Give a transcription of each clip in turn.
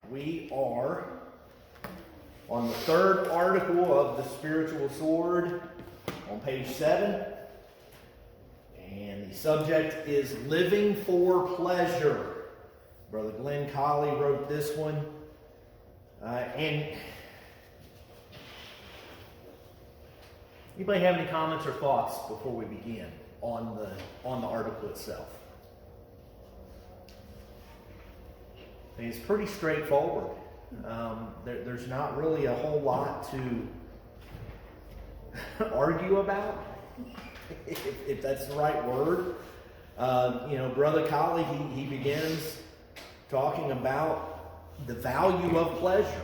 We are on the third article of the spiritual sword on page 7. And the subject is living for pleasure. Brother Glenn Colley wrote this one. And anybody have any comments or thoughts before we begin on the article itself? I mean, it's pretty straightforward. There's not really a whole lot to argue about, if that's the right word. Brother Colley, he begins talking about the value of pleasure.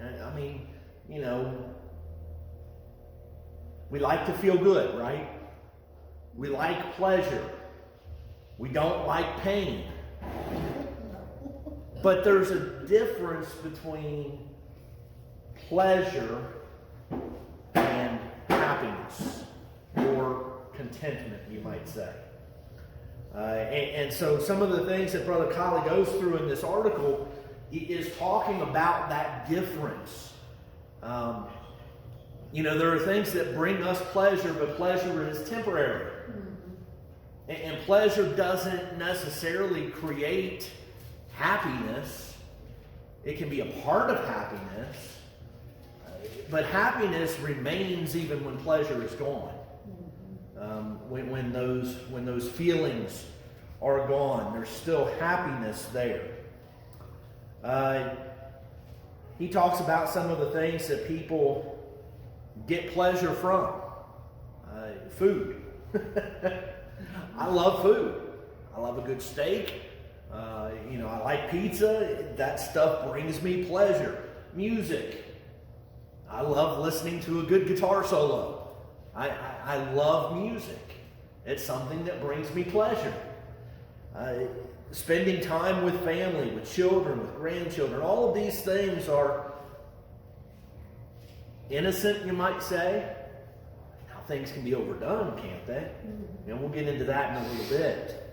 I mean, we like to feel good, right? We like pleasure. We don't like pain. But there's a difference between pleasure and happiness, or contentment, you might say. And so some of the things that Brother Colley goes through in this article is talking about that difference. There are things that bring us pleasure, but pleasure is temporary. And pleasure doesn't necessarily create happiness. It can be a part of happiness, but happiness remains even when pleasure is gone. When those feelings are gone, there's still happiness there. He talks about some of the things that people get pleasure from. Food. I love food. I love a good steak. I like pizza. That stuff brings me pleasure. Music. I love listening to a good guitar solo. I love music. It's something that brings me pleasure. Spending time with family, with children, with grandchildren. All of these things are innocent, you might say. Now, things can be overdone, can't they? And we'll get into that in a little bit.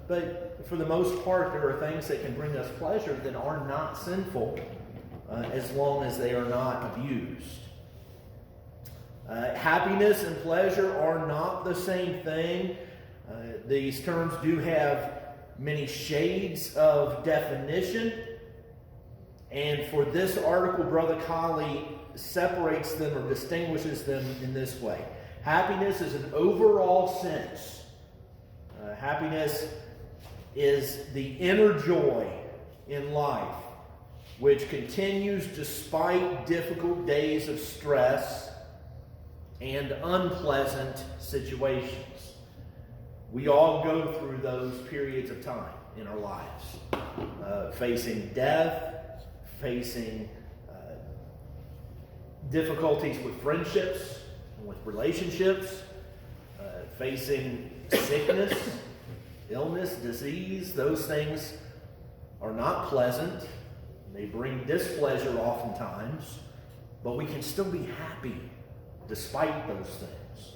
But for the most part, there are things that can bring us pleasure that are not sinful as long as they are not abused. Happiness and pleasure are not the same thing. These terms do have many shades of definition. And for this article, Brother Colley separates them or distinguishes them in this way. Happiness is an overall sense. Happiness is the inner joy in life, which continues despite difficult days of stress and unpleasant situations. We all go through those periods of time in our lives, facing death, facing difficulties with friendships and with relationships, facing sickness, illness, disease. Those things are not pleasant. They bring displeasure oftentimes, but we can still be happy despite those things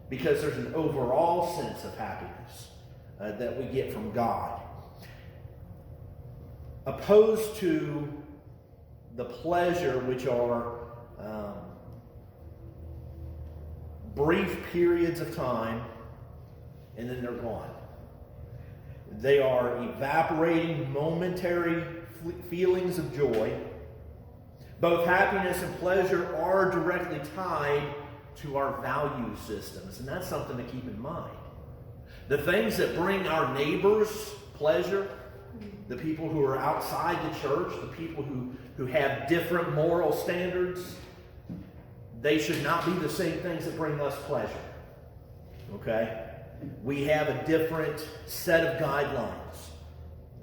because there's an overall sense of happiness that we get from God. Opposed to the pleasure, which are brief periods of time and then they're gone. They are evaporating, momentary feelings of joy. Both happiness and pleasure are directly tied to our value systems, and that's something to keep in mind. The things that bring our neighbors pleasure, the people who are outside the church, the people who have different moral standards, they should not be the same things that bring us pleasure. Okay? We have a different set of guidelines.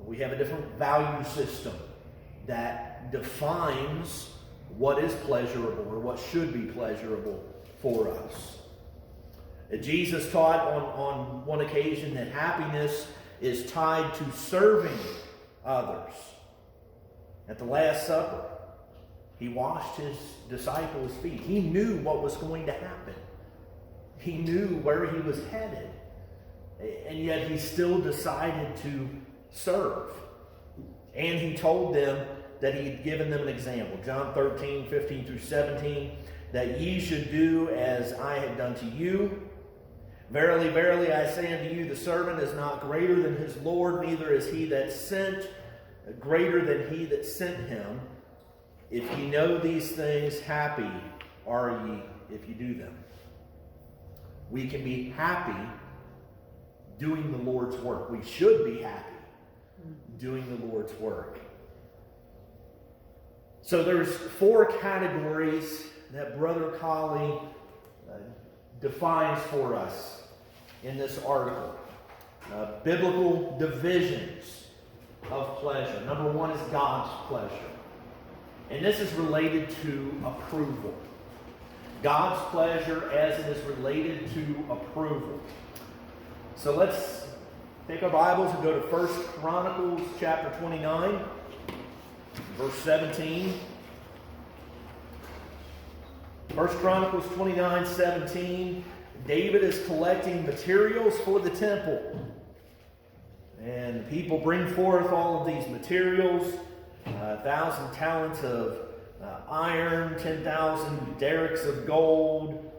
We have a different value system that defines what is pleasurable or what should be pleasurable for us. Jesus taught on one occasion that happiness is tied to serving others. At the Last Supper, he washed his disciples' feet. He knew what was going to happen. He knew where he was headed. And yet he still decided to serve. And he told them that he had given them an example. John 13, 15 through 17, that ye should do as I have done to you. Verily, verily, I say unto you, the servant is not greater than his Lord, neither is he that sent greater than he that sent him. If ye know these things, happy are ye if you do them. We can be happy doing the Lord's work. We should be happy doing the Lord's work. So there's 4 categories that Brother Colley defines for us in this article. Biblical divisions of pleasure. Number 1 is God's pleasure. And this is related to approval. God's pleasure as it is related to approval. So let's take our Bibles and go to 1 Chronicles chapter 29, verse 17. 1 Chronicles 29, 17. David is collecting materials for the temple. And people bring forth all of these materials. 1,000 talents of iron, 10,000 derricks of gold,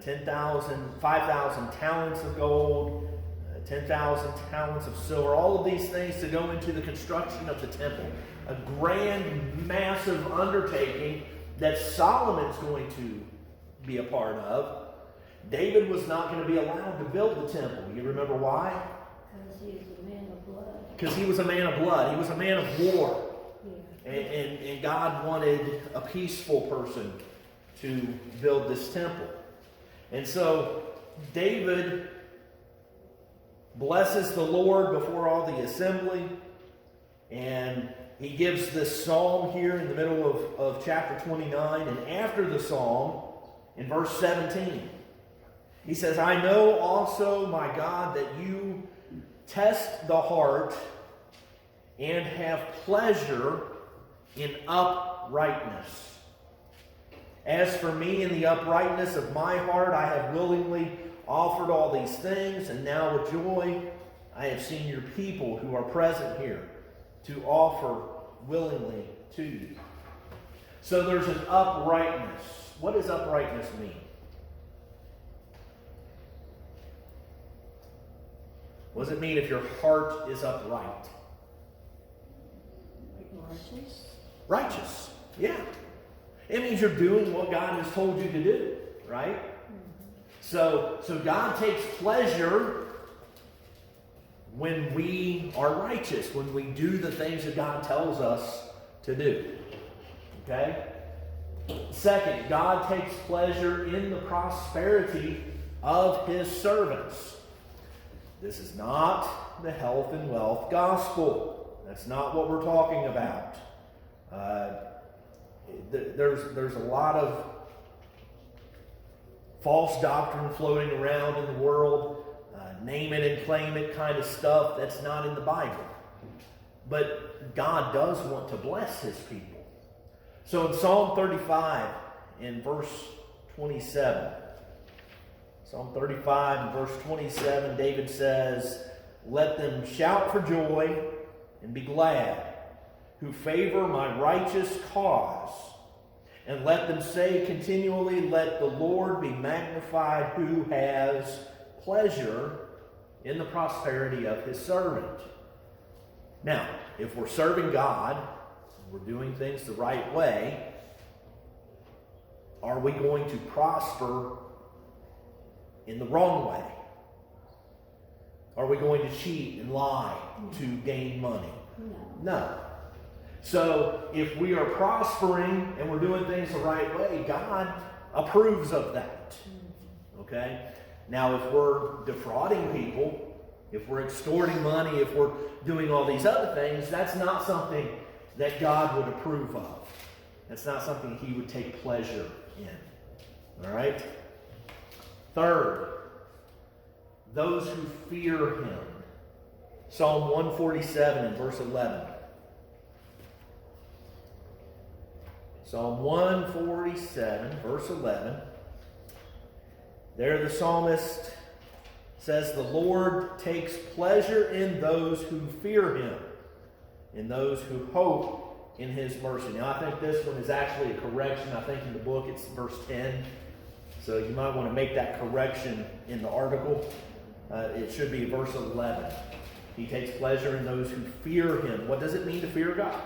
5,000 talents of gold, 10,000 talents of silver, all of these things to go into the construction of the temple. A grand, massive undertaking that Solomon's going to be a part of. David was not going to be allowed to build the temple. You remember why? Because he was a man of blood. Because he was a man of blood. He was a man of war. Yeah. And God wanted a peaceful person to build this temple. And so David blesses the Lord before all the assembly. And he gives this psalm here in the middle of chapter 29. And after the psalm, in verse 17, he says, I know also, my God, that you test the heart and have pleasure in uprightness. As for me, in the uprightness of my heart, I have willingly offered all these things, and now with joy I have seen your people who are present here to offer willingly to you. So there's an uprightness. What does uprightness mean? What does it mean if your heart is upright? Righteous? Righteous, yeah. It means you're doing what God has told you to do, right? So God takes pleasure when we are righteous, when we do the things that God tells us to do. Okay? Second, God takes pleasure in the prosperity of His servants. This is not the health and wealth gospel. That's not what we're talking about. There's a lot of false doctrine floating around in the world, name it and claim it kind of stuff that's not in the Bible. But God does want to bless His people. So in Psalm 35, in verse 27, Psalm 35 and verse 27, David says, let them shout for joy and be glad, who favor my righteous cause. And let them say continually, let the Lord be magnified, who has pleasure in the prosperity of His servant. Now, if we're serving God, we're doing things the right way, are we going to prosper in the wrong way? Are we going to cheat and lie to gain money? No. So if we are prospering and we're doing things the right way, God approves of that. Okay? Now, if we're defrauding people, if we're extorting money, if we're doing all these other things, that's not something that God would approve of. That's not something He would take pleasure in. All right? Third, those who fear Him. Psalm 147 and verse 11. Psalm 147, verse 11. There the psalmist says, the Lord takes pleasure in those who fear Him, in those who hope in his mercy. Now, I think this one is actually a correction. I think in the book it's verse 10. So you might want to make that correction in the article. It should be verse 11. He takes pleasure in those who fear him. What does it mean to fear God?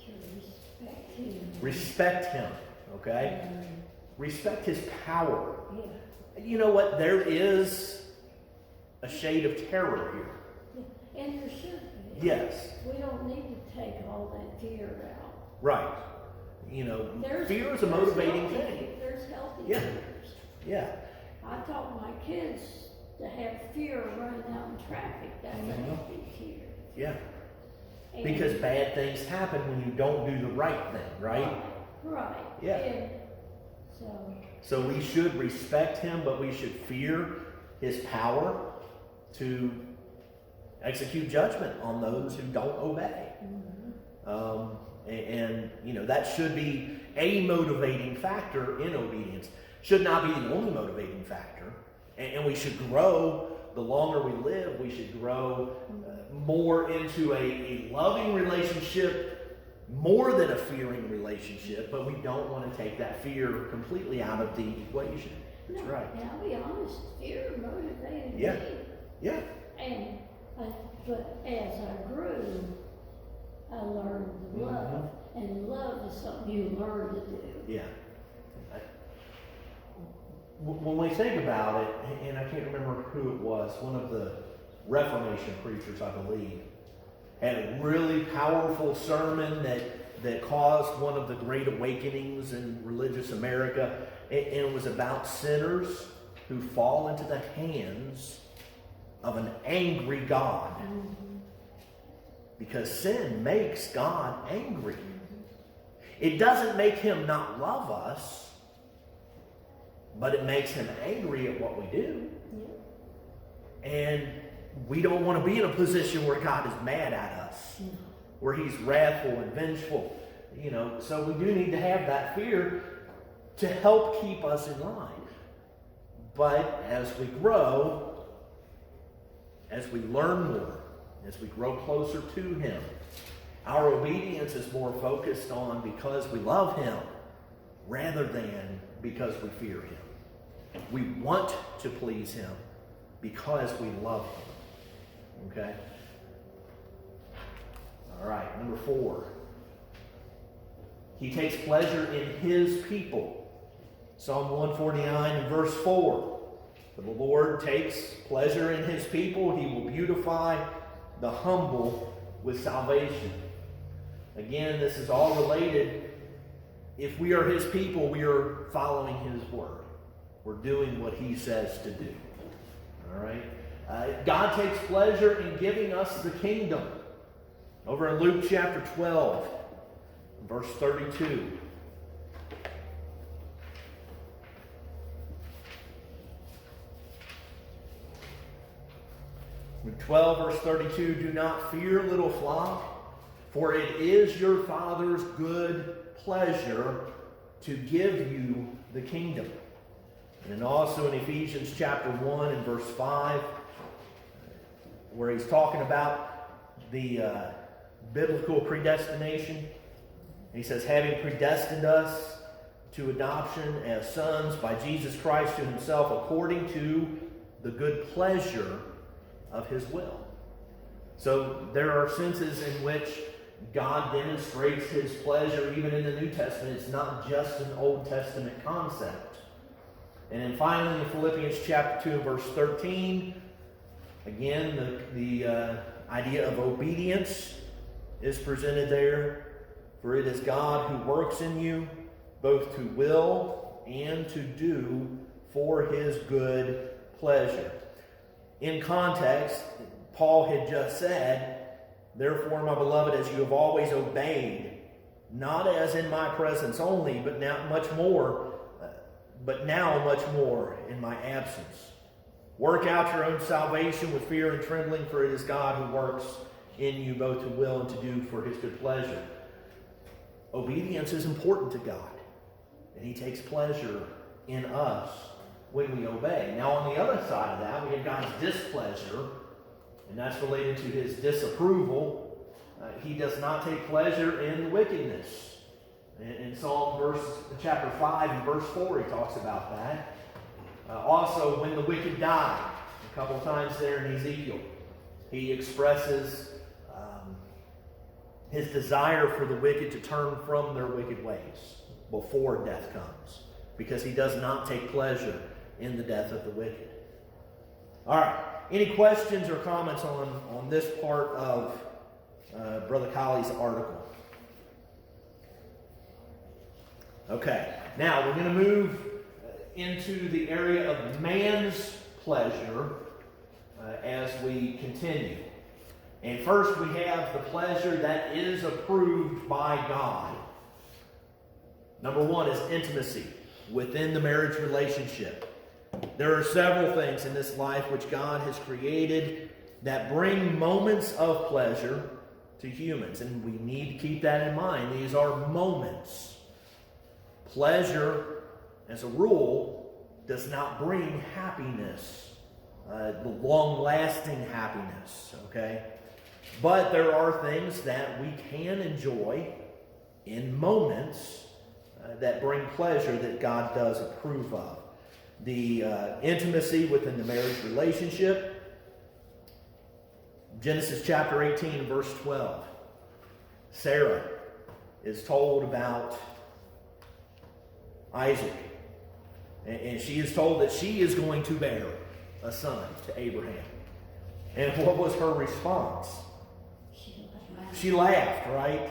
To respect him. Respect him, okay? Respect his power. Yeah. You know what? There is a shade of terror here. Yeah. And there should be. Yes. We don't need to take all that fear out. Right. You know, fear is a motivating thing. There's healthy Yeah. fears. Yeah. I taught my kids to have fear of running out in traffic. That's a healthy fear. Yeah. And Because bad things happen when you don't do the right thing, right? Right. Yeah. And So we should respect him, but we should fear his power to execute judgment on those who don't obey. And you know, that should be a motivating factor in obedience. Should not be the only motivating factor. And we should grow. The longer we live, we should grow more into a loving relationship, more than a fearing relationship. But we don't want to take that fear completely out of the equation. That's no, right. And I'll be honest, fear motivated Yeah. me. Yeah. And but as I grew, I learned to love, and love is something you learn to do. Yeah. When we think about it, and I can't remember who it was, one of the Reformation preachers, I believe, had a really powerful sermon that caused one of the great awakenings in religious America. And it was about sinners who fall into the hands of an angry God. Because sin makes God angry. It doesn't make him not love us, but it makes him angry at what we do. Yeah. And we don't want to be in a position where God is mad at us, where he's wrathful and vengeful. You know, so we do need to have that fear to help keep us in line. But as we grow, as we learn more, as we grow closer to him, our obedience is more focused on because we love him rather than because we fear him. We want to please him because we love him. Okay? All right, number 4. He takes pleasure in his people. Psalm 149 and verse 4. For the Lord takes pleasure in his people. He will beautify the humble with salvation. Again, this is all related. If we are his people, we are following his word. We're doing what he says to do. All right? God takes pleasure in giving us the kingdom. Over in Luke chapter 12, verse 32. Luke 12, verse 32, do not fear, little flock, for it is your Father's good pleasure to give you the kingdom. And also in Ephesians chapter 1 and verse 5, where he's talking about the biblical predestination. He says, having predestined us to adoption as sons by Jesus Christ to himself, according to the good pleasure of his will. So there are senses in which God demonstrates his pleasure even in the New Testament. It's not just an Old Testament concept. And then finally in Philippians chapter 2 verse 13, again the idea of obedience is presented there. For it is God who works in you both to will and to do for his good pleasure. In context, Paul had just said, therefore, my beloved, as you have always obeyed, not as in my presence only, but now much more in my absence. Work out your own salvation with fear and trembling, for it is God who works in you both to will and to do for his good pleasure. Obedience is important to God, and he takes pleasure in us when we obey. Now, on the other side of that, we have God's displeasure, and that's related to his disapproval He does not take pleasure in wickedness. In Psalm chapter 5 and verse 4, he talks about that. Also, when the wicked die, a couple times there in Ezekiel, he expresses his desire for the wicked to turn from their wicked ways before death comes, because he does not take pleasure in the death of the wicked. All right. Any questions or comments on this part of Brother Colley's article? Okay. Now we're going to move into the area of man's pleasure as we continue. And first we have the pleasure that is approved by God. Number one is intimacy within the marriage relationship. There are several things in this life which God has created that bring moments of pleasure to humans, and we need to keep that in mind. These are moments. Pleasure, as a rule, does not bring happiness, the long-lasting happiness, okay? But there are things that we can enjoy in moments that bring pleasure that God does approve of. The intimacy within the marriage relationship. Genesis chapter 18, verse 12. Sarah is told about Isaac. And she is told that she is going to bear a son to Abraham. And what was her response? She laughed, right?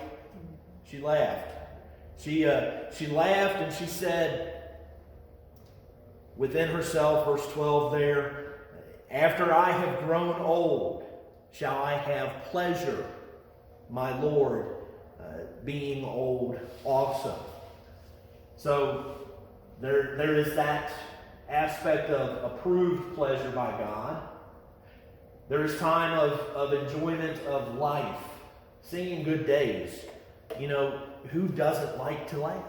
She laughed. She laughed and she said within herself, verse 12 there, after I have grown old, shall I have pleasure, my Lord, being old also. So there is that aspect of approved pleasure by God. There is time of enjoyment of life, singing good days. You know, who doesn't like to laugh?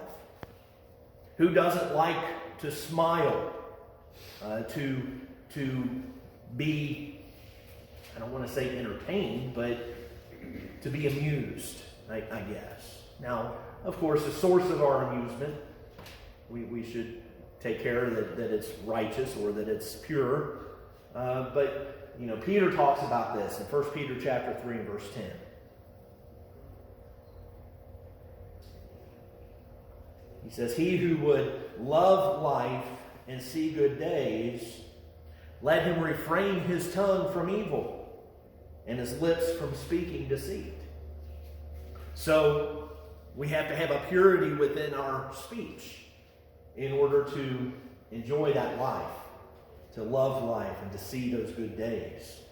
Who doesn't like to smile? To be, I don't want to say entertained, but to be amused, I guess. Now, of course, the source of our amusement, we should take care that it's righteous or that it's pure. But, you know, Peter talks about this in 1 Peter chapter 3 and verse 10. He says, he who would love life and see good days, let him refrain his tongue from evil and his lips from speaking deceit. So we have to have a purity within our speech in order to enjoy that life, to love life and to see those good days.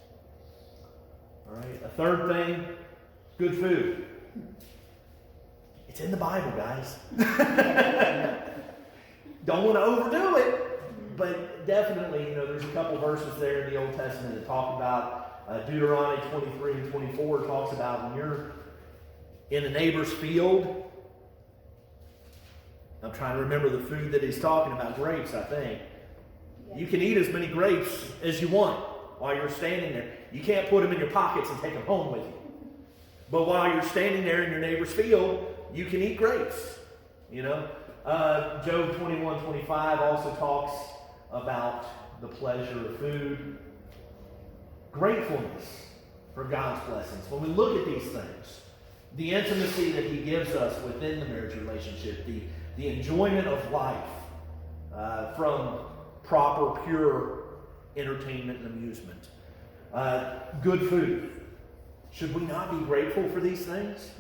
All right. A third thing, good food. It's in the Bible, guys. Don't want to overdo it, but definitely, you know, there's a couple verses there in the Old Testament that talk about Deuteronomy 23 and 24 talks about when you're in a neighbor's field. I'm trying to remember the food that he's talking about, grapes, I think. You can eat as many grapes as you want while you're standing there. You can't put them in your pockets and take them home with you. But while you're standing there in your neighbor's field, you can eat grapes, you know. Job 21:25 also talks about the pleasure of food. Gratefulness for God's blessings. When we look at these things, the intimacy that he gives us within the marriage relationship, the enjoyment of life from proper, pure entertainment and amusement. Good food. Should we not be grateful for these things?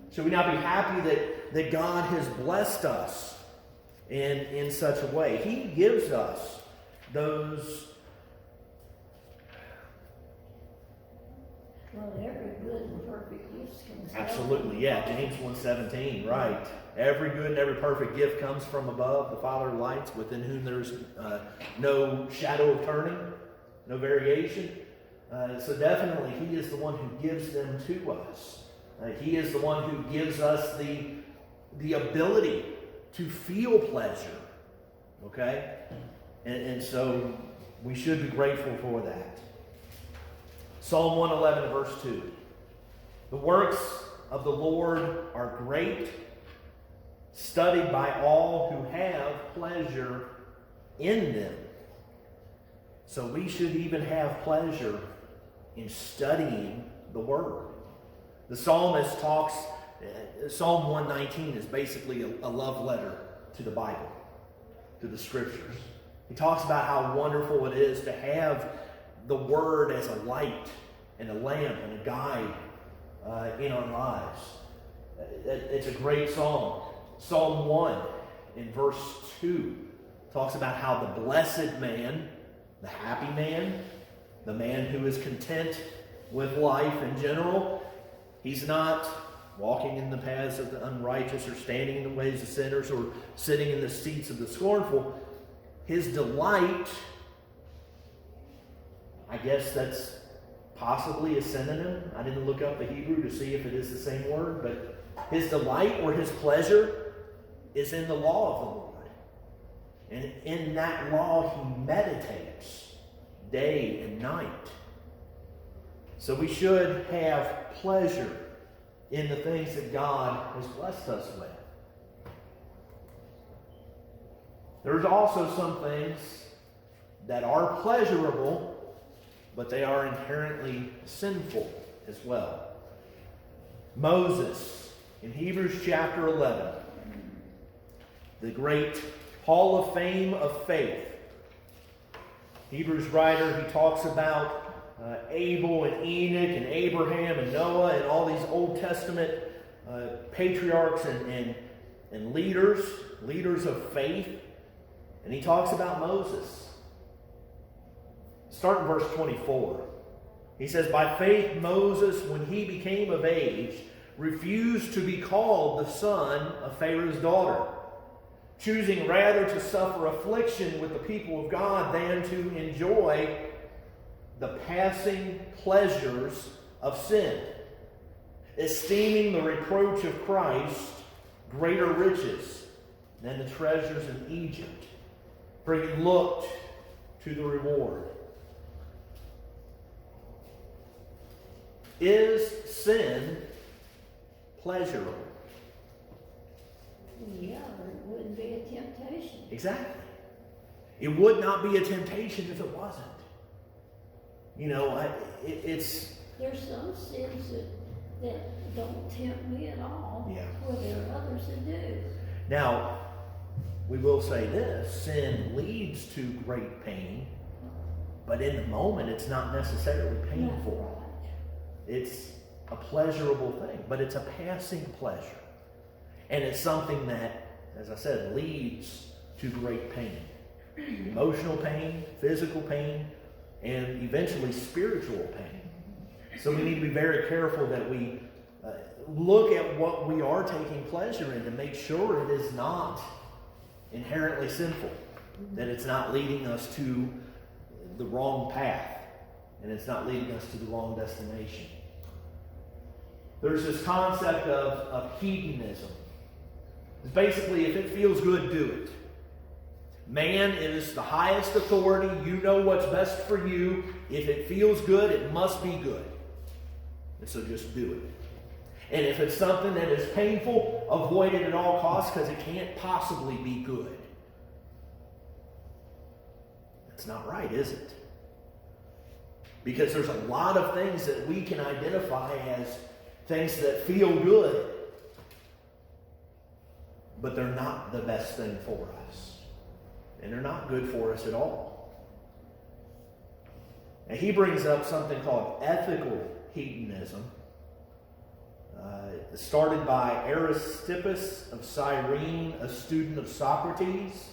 Should we not be happy that God has blessed us in such a way? He gives us those. Well, every good and perfect gift comes down. Absolutely, yeah. James 1:17, right. Every good and every perfect gift comes from above, the Father of lights, within whom there's no shadow of turning, no variation. So definitely, he is the one who gives them to us. He is the one who gives us the ability to feel pleasure. Okay? And so we should be grateful for that. Psalm 111 verse 2. The works of the Lord are great, studied by all who have pleasure in them. So we should even have pleasure in studying the Word. The psalmist talks, Psalm 119 is basically a love letter to the Bible, to the Scriptures. He talks about how wonderful it is to have the Word as a light and a lamp and a guide in our lives. It's a great psalm. Psalm 1 in verse 2 talks about how the blessed man, the happy man, the man who is content with life in general, he's not walking in the paths of the unrighteous or standing in the ways of sinners or sitting in the seats of the scornful. His delight, I guess that's possibly a synonym. I didn't look up the Hebrew to see if it is the same word, but his delight or his pleasure is in the law of the Lord. And in that law he meditates day and night. So we should have pleasure in the things that God has blessed us with. There's also some things that are pleasurable, but they are inherently sinful as well. Moses, in Hebrews chapter 11, the great Hall of Fame of faith. Hebrews writer, he talks about Abel and Enoch and Abraham and Noah and all these Old Testament patriarchs and leaders of faith. And he talks about Moses. Start in verse 24. He says, by faith Moses, when he became of age, refused to be called the son of Pharaoh's daughter, choosing rather to suffer affliction with the people of God than to enjoy the passing pleasures of sin, esteeming the reproach of Christ greater riches than the treasures in Egypt, for he looked to the reward. Is sin pleasurable? Yeah, or it wouldn't be a temptation. Exactly. It would not be a temptation if it wasn't. You know, it's... There's some sins that don't tempt me at all. Yeah. Where there are others that do. Now, we will say this. Sin leads to great pain, but in the moment it's not necessarily painful. Right. It's a pleasurable thing, but it's a passing pleasure. And it's something that, as I said, leads to great pain. Emotional pain, physical pain, and eventually spiritual pain. So we need to be very careful that we look at what we are taking pleasure in to make sure it is not inherently sinful, that it's not leading us to the wrong path, and it's not leading us to the wrong destination. There's this concept of hedonism. It's basically, if it feels good, do it. Man is the highest authority. You know what's best for you. If it feels good, it must be good. And so just do it. And if it's something that is painful, avoid it at all costs because it can't possibly be good. That's not right, is it? Because there's a lot of things that we can identify as things that feel good, but they're not the best thing for us. And they're not good for us at all. Now, he brings up something called ethical hedonism. Started by Aristippus of Cyrene, a student of Socrates.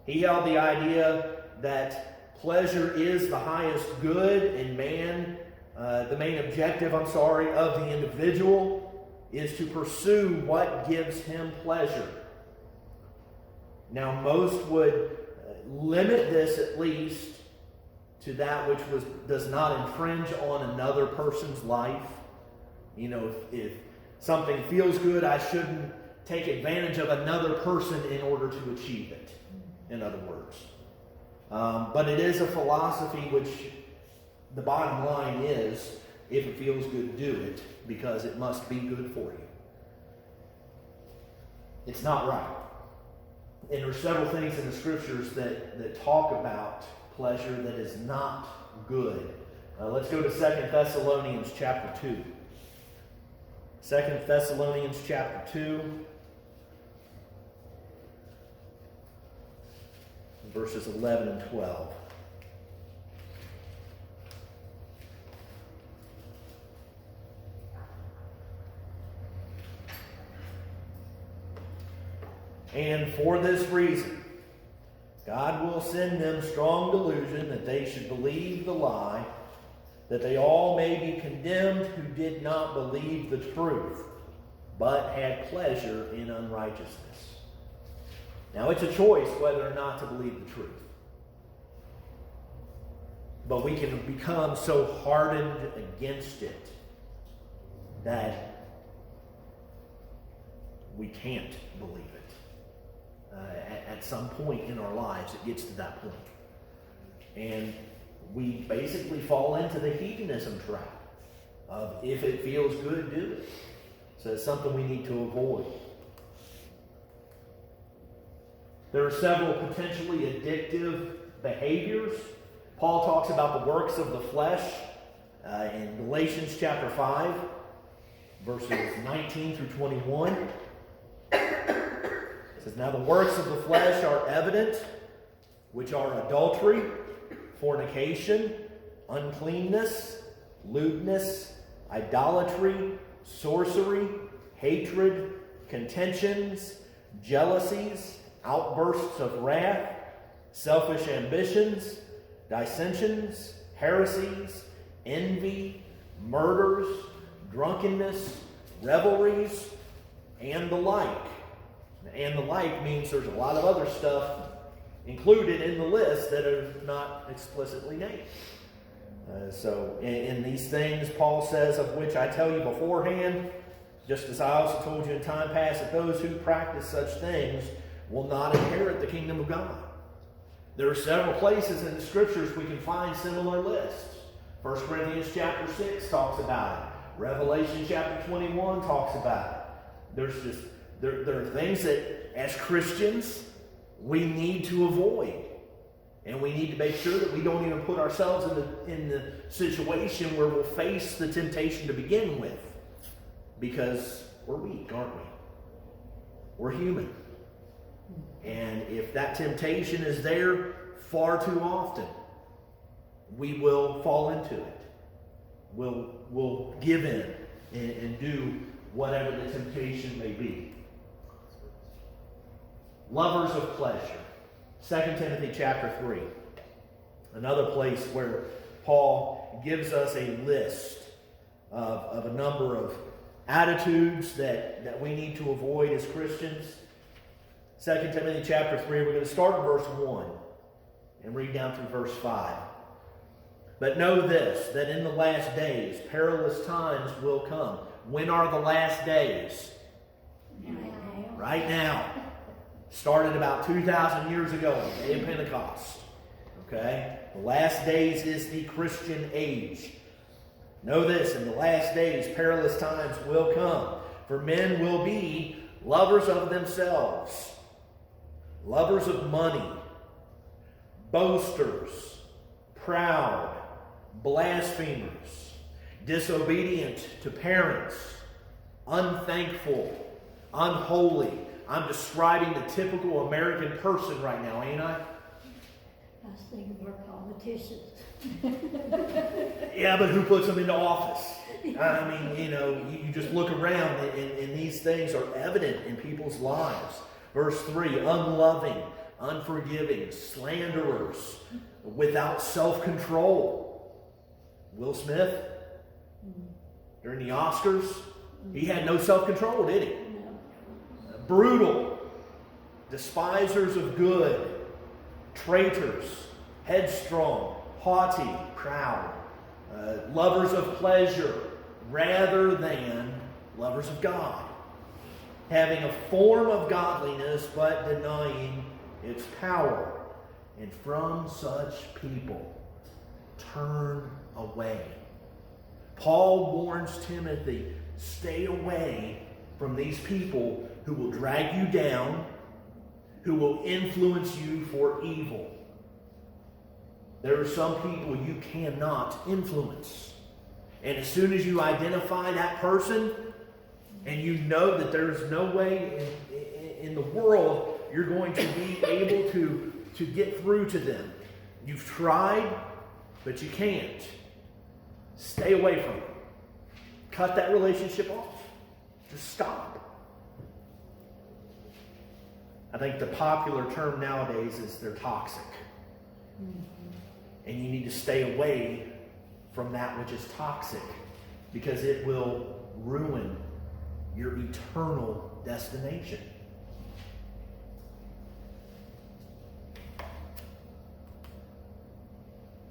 He held the idea that pleasure is the highest good, and the main objective, of the individual is to pursue what gives him pleasure. Now, most would limit this at least to that which does not infringe on another person's life. You know, if something feels good, I shouldn't take advantage of another person in order to achieve it, in other words. But it is a philosophy which the bottom line is if it feels good, do it because it must be good for you. It's not right. And there are several things in the scriptures that talk about pleasure that is not good. Let's go to 2 Thessalonians chapter 2. 2 Thessalonians chapter 2, verses 11 and 12. And for this reason, God will send them strong delusion that they should believe the lie, that they all may be condemned who did not believe the truth, but had pleasure in unrighteousness. Now it's a choice whether or not to believe the truth. But we can become so hardened against it that we can't believe it. At some point in our lives, it gets to that point. And we basically fall into the hedonism trap of if it feels good, do it. So it's something we need to avoid. There are several potentially addictive behaviors. Paul talks about the works of the flesh in Galatians chapter 5, verses 19 through 21. It says, "Now the works of the flesh are evident, which are adultery, fornication, uncleanness, lewdness, idolatry, sorcery, hatred, contentions, jealousies, outbursts of wrath, selfish ambitions, dissensions, heresies, envy, murders, drunkenness, revelries, and the like." And the like means there's a lot of other stuff included in the list that are not explicitly named. So in these things, Paul says, "Of which I tell you beforehand, just as I also told you in time past, that those who practice such things will not inherit the kingdom of God." There are several places in the scriptures we can find similar lists. 1 Corinthians chapter 6 talks about it. Revelation chapter 21 talks about it. There are things that, as Christians, we need to avoid. And we need to make sure that we don't even put ourselves in the situation where we'll face the temptation to begin with. Because we're weak, aren't we? We're human. And if that temptation is there far too often, we will fall into it. We'll give in and do whatever the temptation may be. Lovers of pleasure. 2 Timothy chapter 3. Another place where Paul gives us a list of a number of attitudes that we need to avoid as Christians. 2 Timothy chapter 3, we're going to start in verse 1 and read down through verse 5. "But know this, that in the last days perilous times will come." When are the last days? Right now. Started about 2,000 years ago, on the day of Pentecost. Okay? The last days is the Christian age. "Know this, in the last days perilous times will come. For men will be lovers of themselves, lovers of money, boasters, proud, blasphemers, disobedient to parents, unthankful, unholy." I'm describing the typical American person right now, ain't I? I was thinking of our politicians. Yeah, but who puts them into office? I mean, you just look around and these things are evident in people's lives. Verse 3, "Unloving, unforgiving, slanderers, without self-control." Will Smith, during the Oscars, he had no self-control, did he? "Brutal, despisers of good, traitors, headstrong, haughty, proud, lovers of pleasure rather than lovers of God, having a form of godliness but denying its power. And from such people turn away." Paul warns Timothy, stay away from these people who will drag you down, who will influence you for evil. There are some people you cannot influence. And as soon as you identify that person, and you know that there's no way in the world you're going to be able to get through to them. You've tried, but you can't. Stay away from them. Cut that relationship off. Just stop. I think the popular term nowadays is they're toxic. And you need to stay away from that which is toxic, because it will ruin your eternal destination.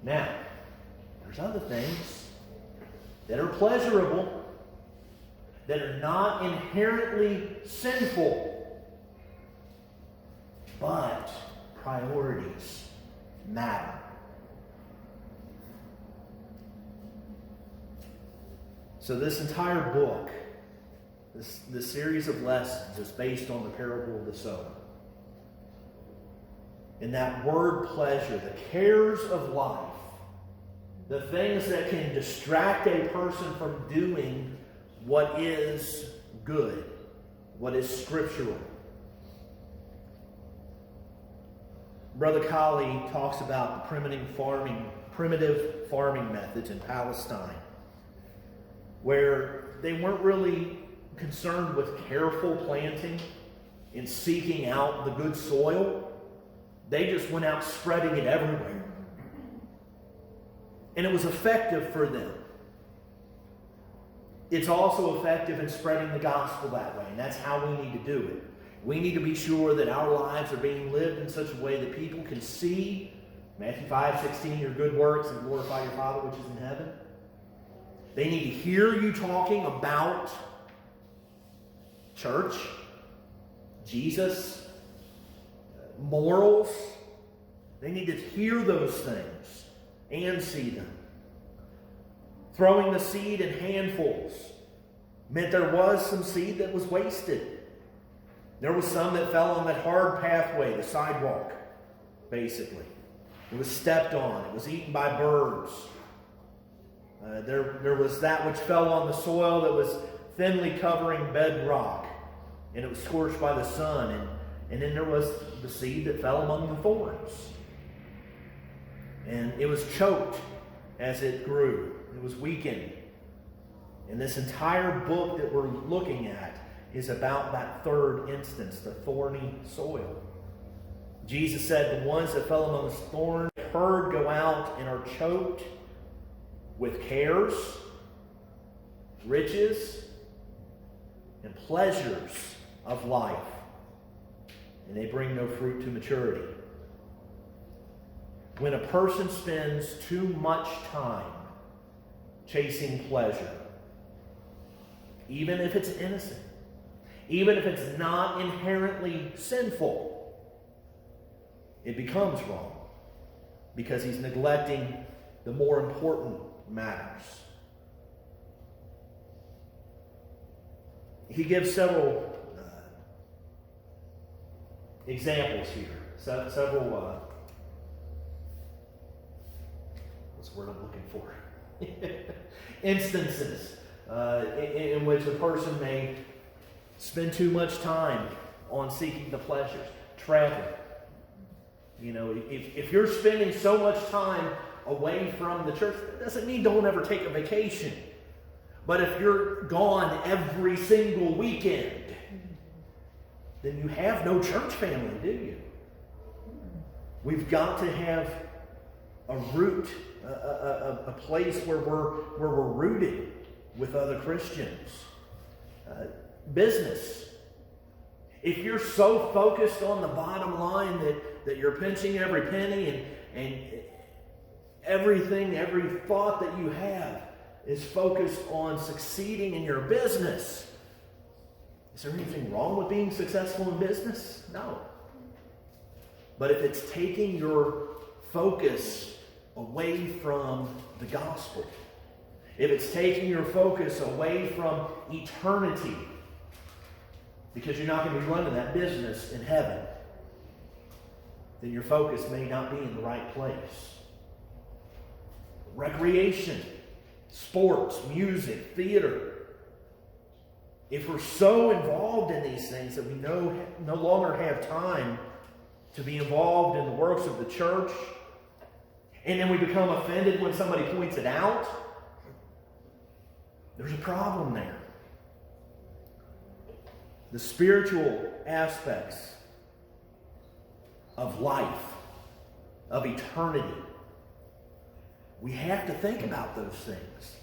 Now, there's other things that are pleasurable, that are not inherently sinful, but priorities matter. So this entire book, this series of lessons is based on the parable of the sower. And that word pleasure, the cares of life, the things that can distract a person from doing what is good, what is scriptural. Brother Colley talks about the primitive farming methods in Palestine, where they weren't really concerned with careful planting and seeking out the good soil. They just went out spreading it everywhere. And it was effective for them. It's also effective in spreading the gospel that way, and that's how we need to do it. We need to be sure that our lives are being lived in such a way that people can see Matthew 5:16, your good works, and glorify your Father which is in heaven. They need to hear you talking about church, Jesus, morals. They need to hear those things and see them. Throwing the seed in handfuls meant there was some seed that was wasted. There was some that fell on that hard pathway, the sidewalk, basically. It was stepped on. It was eaten by birds. There was that which fell on the soil that was thinly covering bedrock, and it was scorched by the sun. And then there was the seed that fell among the thorns. And it was choked as it grew. It was weakened. And this entire book that we're looking at is about that third instance, the thorny soil. Jesus said the ones that fell among the thorns heard go out and are choked with cares, riches, and pleasures of life. And they bring no fruit to maturity. When a person spends too much time chasing pleasure, even if it's innocent, even if it's not inherently sinful, it becomes wrong because he's neglecting the more important matters. He gives several examples here. Several, what's the word I'm looking for? Instances in which a person may spend too much time on seeking the pleasures. Travel. You know, if you're spending so much time away from the church, that doesn't mean don't ever take a vacation. But if you're gone every single weekend, then you have no church family, do you? We've got to have a root, a place where we're rooted with other Christians. Business. If you're so focused on the bottom line that you're pinching every penny and everything, every thought that you have is focused on succeeding in your business, is there anything wrong with being successful in business? No. But if it's taking your focus away from the gospel, if it's taking your focus away from eternity, because you're not going to be running that business in heaven, then your focus may not be in the right place. Recreation, sports, music, theater. If we're so involved in these things that we no longer have time to be involved in the works of the church, and then we become offended when somebody points it out, there's a problem there. The spiritual aspects of life, of eternity, we have to think about those things.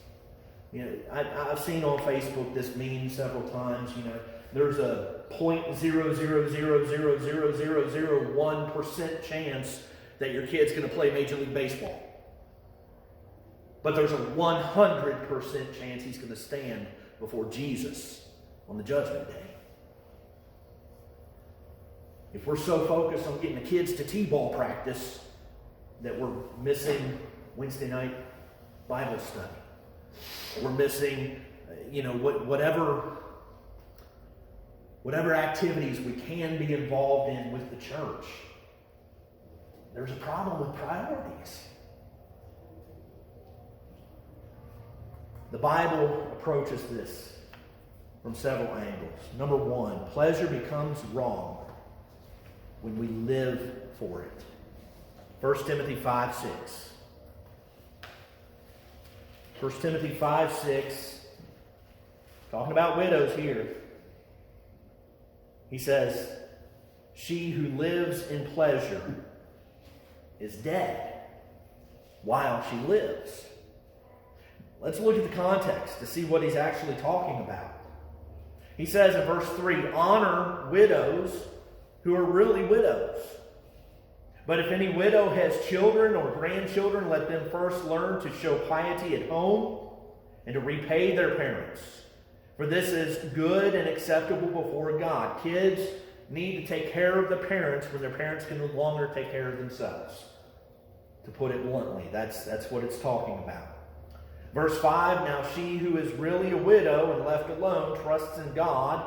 You know, I've seen on Facebook this meme several times. You know, there's a 0.0000001% chance that your kid's going to play Major League Baseball, but there's a 100% chance he's going to stand before Jesus on the Judgment Day. If we're so focused on getting the kids to T-ball practice that we're missing Wednesday night Bible study, we're missing, whatever activities we can be involved in with the church, there's a problem with priorities. The Bible approaches this from several angles. Number one, pleasure becomes wrong when we live for it. 1 Timothy 5:6. 1 Timothy 5:6, talking about widows here. He says, she who lives in pleasure is dead while she lives. Let's look at the context to see what he's actually talking about. He says in verse 3, honor widows who are really widows. But if any widow has children or grandchildren, let them first learn to show piety at home and to repay their parents. For this is good and acceptable before God. Kids need to take care of the parents when their parents can no longer take care of themselves. To put it bluntly, that's what it's talking about. Verse 5, now she who is really a widow and left alone trusts in God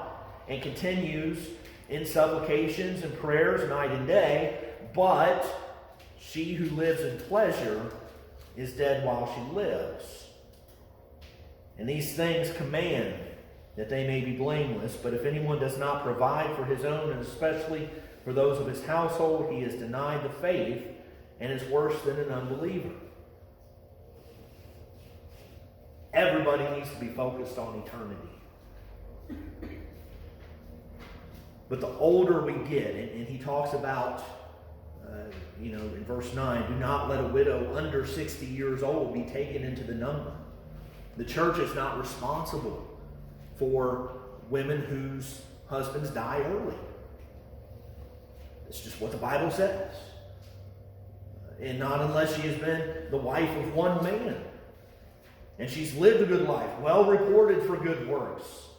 and continues in supplications and prayers night and day, but she who lives in pleasure is dead while she lives. And these things command that they may be blameless, but if anyone does not provide for his own, and especially for those of his household, he is denied the faith and is worse than an unbeliever. Everybody needs to be focused on eternity. But the older we get, and he talks about, in verse 9, do not let a widow under 60 years old be taken into the number. The church is not responsible for women whose husbands die early. It's just what the Bible says. And not unless she has been the wife of one man. And she's lived a good life, well reported for good works.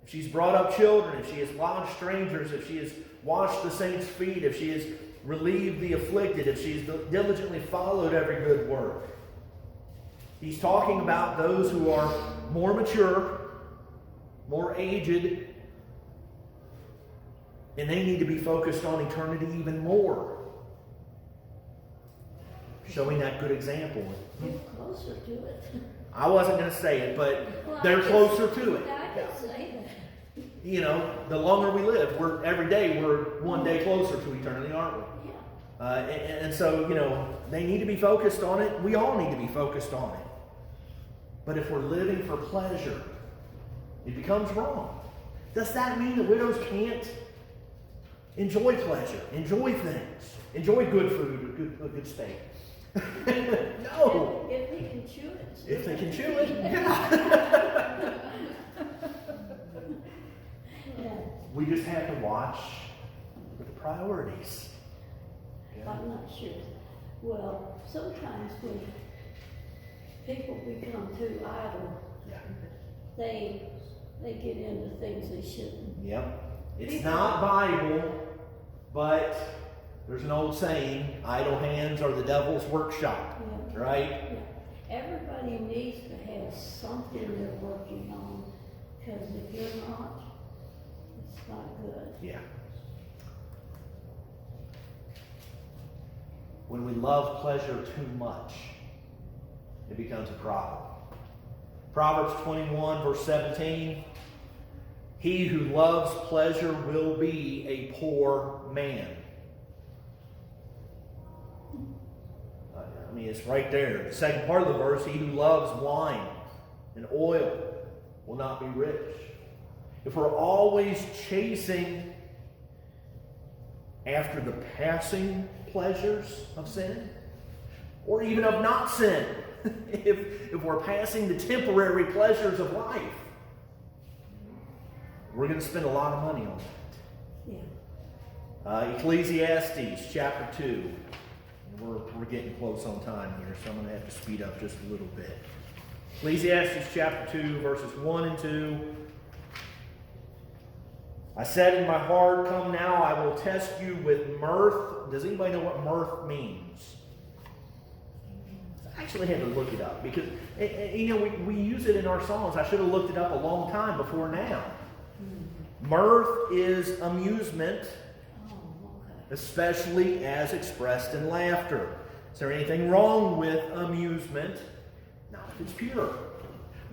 If she's brought up children, if she has lodged strangers, if she has washed the saints' feet, if she has relieved the afflicted, if she's diligently followed every good work. He's talking about those who are more mature, more aged, and they need to be focused on eternity even more. Showing that good example. You're closer to it. I wasn't going to say it, but Well, they're closer to it. I can say that. The longer we live, every day we're one day closer to eternity, aren't we? Yeah. And so, they need to be focused on it. We all need to be focused on it. But if we're living for pleasure, it becomes wrong. Does that mean that widows can't enjoy pleasure, enjoy things, enjoy good food, or good steak? No. If they can chew it. If they can chew it, yeah. Yeah. We just have to watch for the priorities. Yeah. I'm not sure. Well, sometimes when people become too idle, Yeah. they get into things they shouldn't. Yep. It's not Bible, but there's an old saying, idle hands are the devil's workshop. Yeah. Right? Yeah. Everybody needs to has something they're working on, because if you're not, it's not good. Yeah. When we love pleasure too much, it becomes a problem. Proverbs 21, verse 17, he who loves pleasure will be a poor man. I mean, it's right there. The second part of the verse, he who loves wine and oil will not be rich. If we're always chasing after the passing pleasures of sin, or even of not sin, if we're passing the temporary pleasures of life, we're going to spend a lot of money on that. Yeah. Ecclesiastes Chapter 2. We're getting close on time here, so I'm going to have to speed up just a little bit. Ecclesiastes Chapter 2, verses 1 and 2. I said in my heart, come now, I will test you with mirth. Does anybody know what mirth means? I actually had to look it up because, we use it in our songs. I should have looked it up a long time before now. Mirth is amusement, especially as expressed in laughter. Is there anything wrong with amusement? Not if it's pure.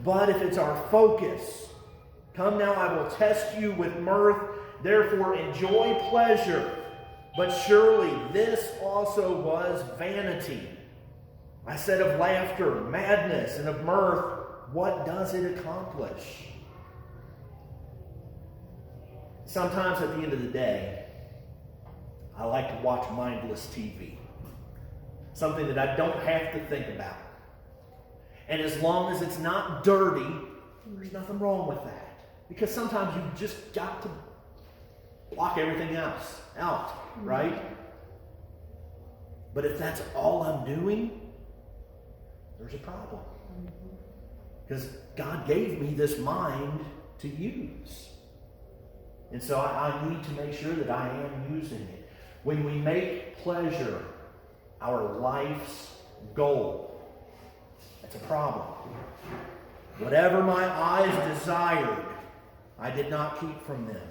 But if it's our focus, come now, I will test you with mirth, therefore enjoy pleasure. But surely this also was vanity. I said of laughter, madness, and of mirth, what does it accomplish? Sometimes at the end of the day, I like to watch mindless TV. Something that I don't have to think about. And as long as it's not dirty, there's nothing wrong with that. Because sometimes you just got to block everything else out, right? But if that's all I'm doing, there's a problem. Because God gave me this mind to use. And so I need to make sure that I am using it. When we make pleasure our life's goal, that's a problem. Whatever my eyes desired, I did not keep from them.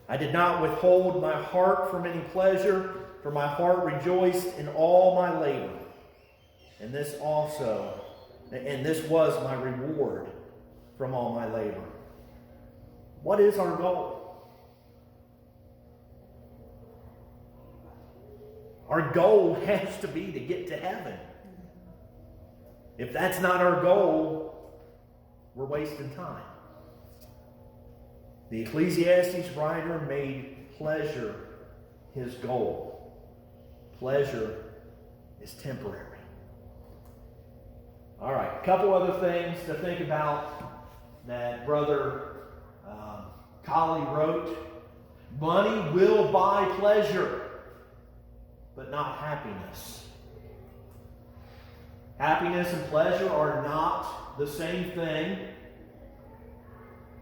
I did not withhold my heart from any pleasure, for my heart rejoiced in all my labor. And this was my reward from all my labor. What is our goal? Our goal has to be to get to heaven. If that's not our goal, we're wasting time. The Ecclesiastes writer made pleasure his goal. Pleasure is temporary. All right, a couple other things to think about that Brother Colley wrote. Money will buy pleasure, but not happiness. Happiness and pleasure are not the same thing.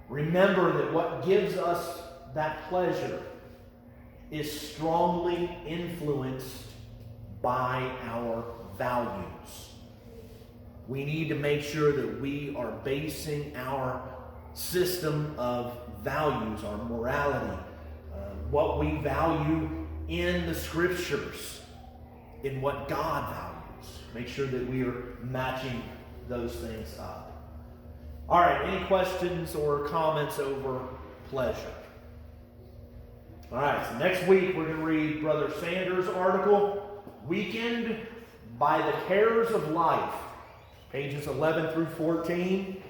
Remember that what gives us that pleasure is strongly influenced by our values. We need to make sure that we are basing our system of values, our morality, what we value in the Scriptures, in what God values. Make sure that we are matching those things up. All right, any questions or comments over pleasure? All right, so next week we're going to read Brother Sanders' article, Weakened by the Cares of Life, pages 11 through 14,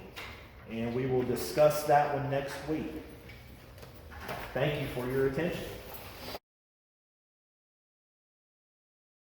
and we will discuss that one next week. Thank you for your attention.